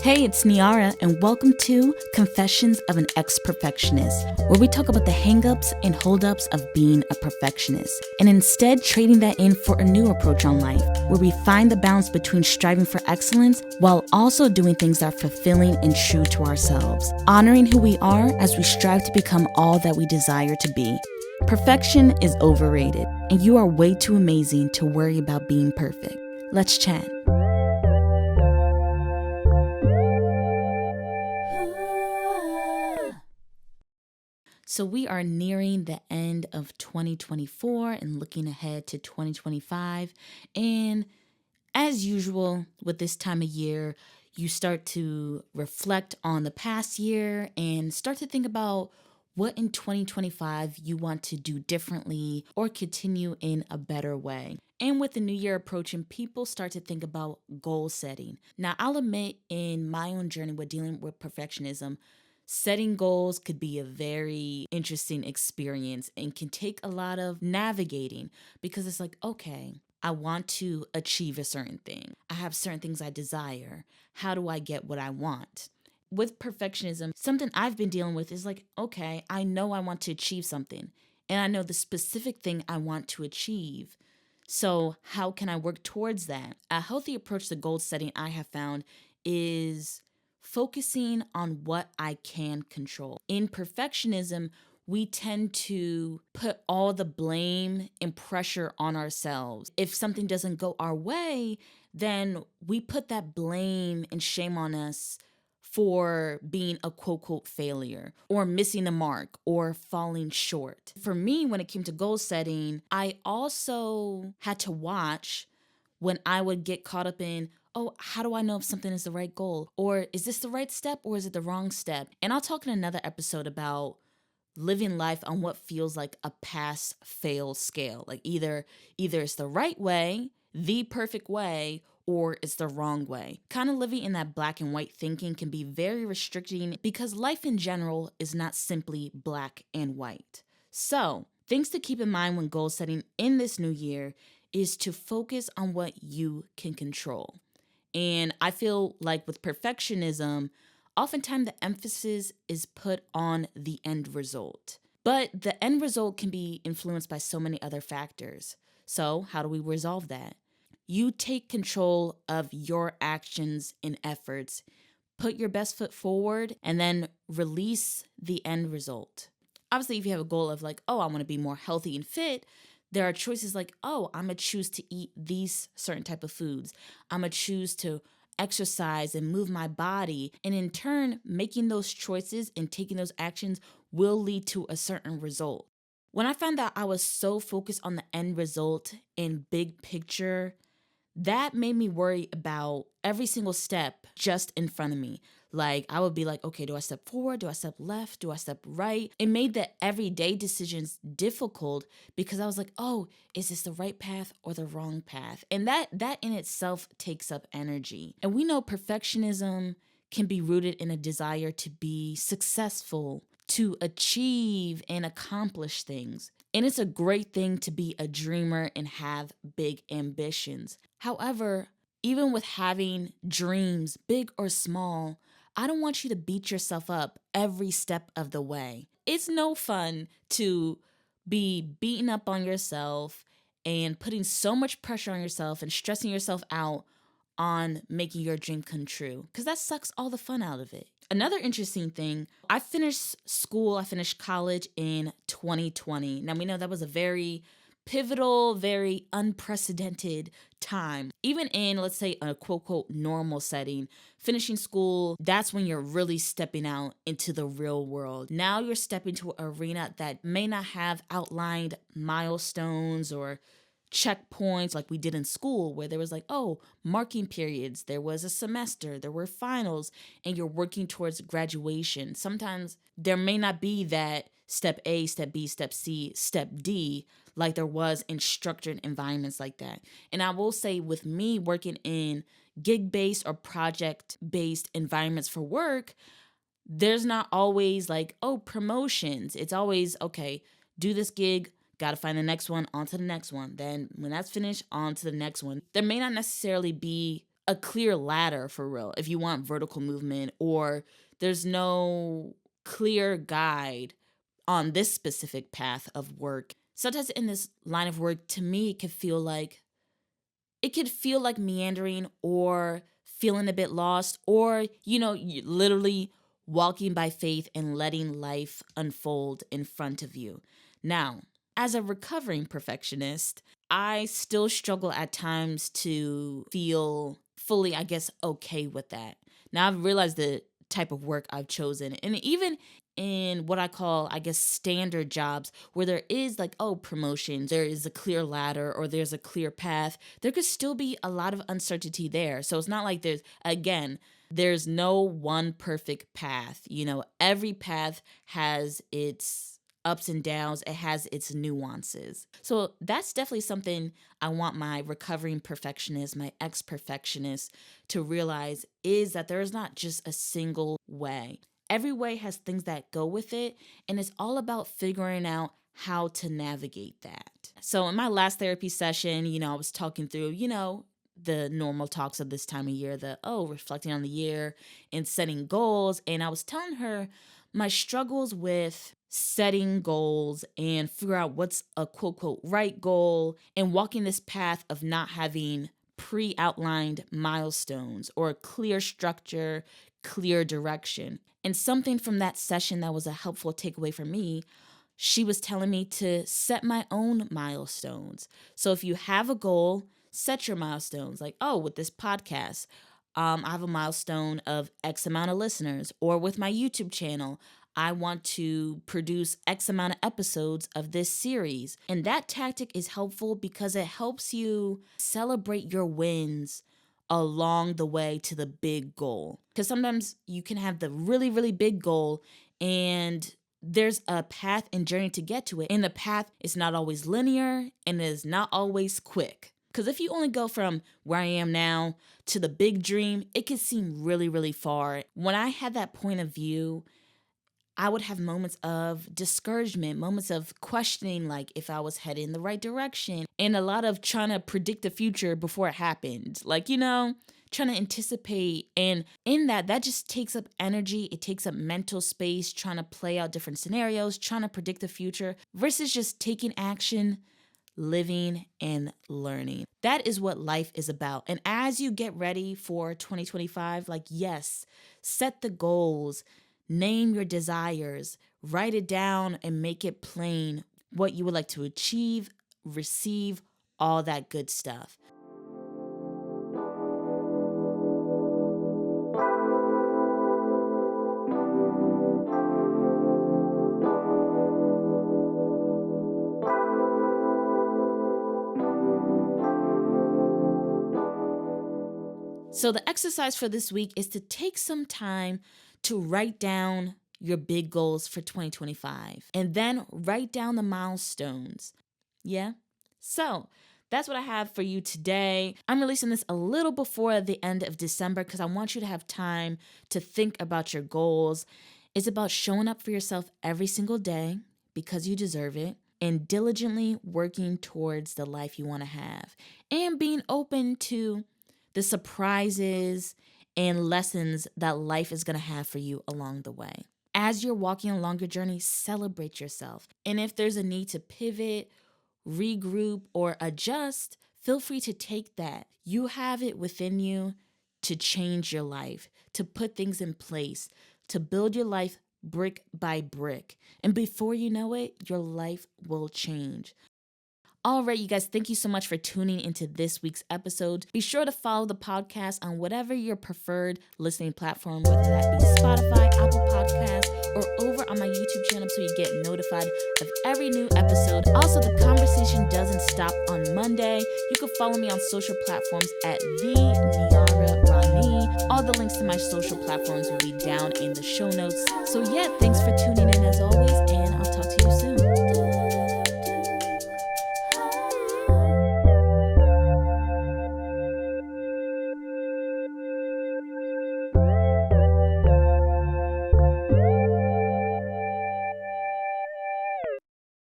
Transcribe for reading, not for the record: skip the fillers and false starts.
Hey, it's Niara, and welcome to Confessions of an Ex-Perfectionist, where we talk about the hangups and holdups of being a perfectionist, and instead trading that in for a new approach on life, where we find the balance between striving for excellence while also doing things that are fulfilling and true to ourselves, honoring who we are as we strive to become all that we desire to be. Perfection is overrated, and you are way too amazing to worry about being perfect. Let's chat. So we are nearing the end of 2024 and looking ahead to 2025. And as usual with this time of year, you start to reflect on the past year and start to think about what in 2025 you want to do differently or continue in a better way. And with the new year approaching, people start to think about goal setting. Now, I'll admit in my own journey with dealing with perfectionism, setting goals could be a very interesting experience and can take a lot of navigating because it's like, okay, I want to achieve a certain thing. I have certain things I desire. How do I get what I want? With perfectionism, something I've been dealing with is like, okay, I know I want to achieve something and I know the specific thing I want to achieve. So how can I work towards that? A healthy approach to goal setting I have found is focusing on what I can control. In perfectionism, we tend to put all the blame and pressure on ourselves. If something doesn't go our way, then we put that blame and shame on us for being a quote unquote failure or missing the mark or falling short. For me, when it came to goal setting, I also had to watch when I would get caught up in, oh, how do I know if something is the right goal? Or is this the right step or is it the wrong step? And I'll talk in another episode about living life on what feels like a pass fail scale. Like either it's the right way, the perfect way, or it's the wrong way. Kind of living in that black and white thinking can be very restricting because life in general is not simply black and white. So, things to keep in mind when goal setting in this new year is to focus on what you can control. And I feel like with perfectionism, oftentimes the emphasis is put on the end result. But the end result can be influenced by so many other factors. So, how do we resolve that? You take control of your actions and efforts, put your best foot forward, and then release the end result. Obviously, if you have a goal of like, oh, I want to be more healthy and fit, there are choices like, oh, I'm going to choose to eat these certain type of foods. I'm going to choose to exercise and move my body. And in turn, making those choices and taking those actions will lead to a certain result. When I found that I was so focused on the end result and big picture, that made me worry about every single step just in front of me. Like, I would be like, okay, do I step forward? Do I step left? Do I step right? It made the everyday decisions difficult because I was like, oh, is this the right path or the wrong path? And that in itself takes up energy. And we know perfectionism can be rooted in a desire to be successful, to achieve and accomplish things. And it's a great thing to be a dreamer and have big ambitions. However, even with having dreams, big or small, I don't want you to beat yourself up every step of the way. It's no fun to be beating up on yourself and putting so much pressure on yourself and stressing yourself out on making your dream come true, because that sucks all the fun out of it. Another interesting thing, I finished college in 2020. Now we know that was a very pivotal, very unprecedented time. Even in, let's say, a quote unquote normal setting, finishing school, that's when you're really stepping out into the real world. Now you're stepping to an arena that may not have outlined milestones or checkpoints like we did in school, where there was like, oh, marking periods, there was a semester, there were finals, and you're working towards graduation. Sometimes there may not be that step A, step B, step C, step D, like there was in structured environments like that. And I will say, with me working in gig-based or project-based environments for work, there's not always like, oh, promotions. It's always, okay, do this gig, got to find the next one, on to the next one. Then when that's finished, on to the next one. There may not necessarily be a clear ladder for real if you want vertical movement, or there's no clear guide on this specific path of work. Sometimes in this line of work, to me, it could feel like meandering or feeling a bit lost, or, you literally walking by faith and letting life unfold in front of you. Now, as a recovering perfectionist, I still struggle at times to feel fully, I guess, okay with that. Now, I've realized the type of work I've chosen, and even in what I call, I guess, standard jobs where there is promotions, there is a clear ladder or there's a clear path, there could still be a lot of uncertainty there. So it's not like there's no one perfect path. Every path has its ups and downs, it has its nuances. So that's definitely something I want my recovering perfectionist, my ex-perfectionist to realize, is that there is not just a single way. Every way has things that go with it, and it's all about figuring out how to navigate that. So in my last therapy session, I was talking through, the normal talks of this time of year, reflecting on the year and setting goals. And I was telling her my struggles with setting goals and figure out what's a quote, quote, right goal, and walking this path of not having pre-outlined milestones or a clear structure, clear direction. And something from that session that was a helpful takeaway for me, she was telling me to set my own milestones. So if you have a goal, set your milestones. With this podcast, I have a milestone of X amount of listeners, or with my YouTube channel, I want to produce X amount of episodes of this series. And that tactic is helpful because it helps you celebrate your wins along the way to the big goal. Because sometimes you can have the really, really big goal and there's a path and journey to get to it. And the path is not always linear and is not always quick. Because if you only go from where I am now to the big dream, it can seem really, really far. When I had that point of view, I would have moments of discouragement, moments of questioning, if I was headed in the right direction, and a lot of trying to predict the future before it happened. Trying to anticipate. And in that just takes up energy. It takes up mental space, trying to play out different scenarios, trying to predict the future versus just taking action, living and learning. That is what life is about. And as you get ready for 2025, yes, set the goals, name your desires, write it down and make it plain what you would like to achieve, receive, all that good stuff. So the exercise for this week is to take some time to write down your big goals for 2025 and then write down the milestones. Yeah? So that's what I have for you today. I'm releasing this a little before the end of December because I want you to have time to think about your goals. It's about showing up for yourself every single day because you deserve it, and diligently working towards the life you want to have, and being open to the surprises and lessons that life is going to have for you along the way. As you're walking along your journey, celebrate yourself. And if there's a need to pivot, regroup, or adjust, feel free to take that. You have it within you to change your life, to put things in place, to build your life brick by brick. And before you know it, your life will change. All right, you guys, thank you so much for tuning into this week's episode. Be sure to follow the podcast on whatever your preferred listening platform, whether that be Spotify, Apple Podcasts, or over on my YouTube channel so you get notified of every new episode. Also, the conversation doesn't stop on Monday. You can follow me on social platforms at the Niara Rani. All the links to my social platforms will be down in the show notes. So yeah, thanks for tuning in as always, and I'll talk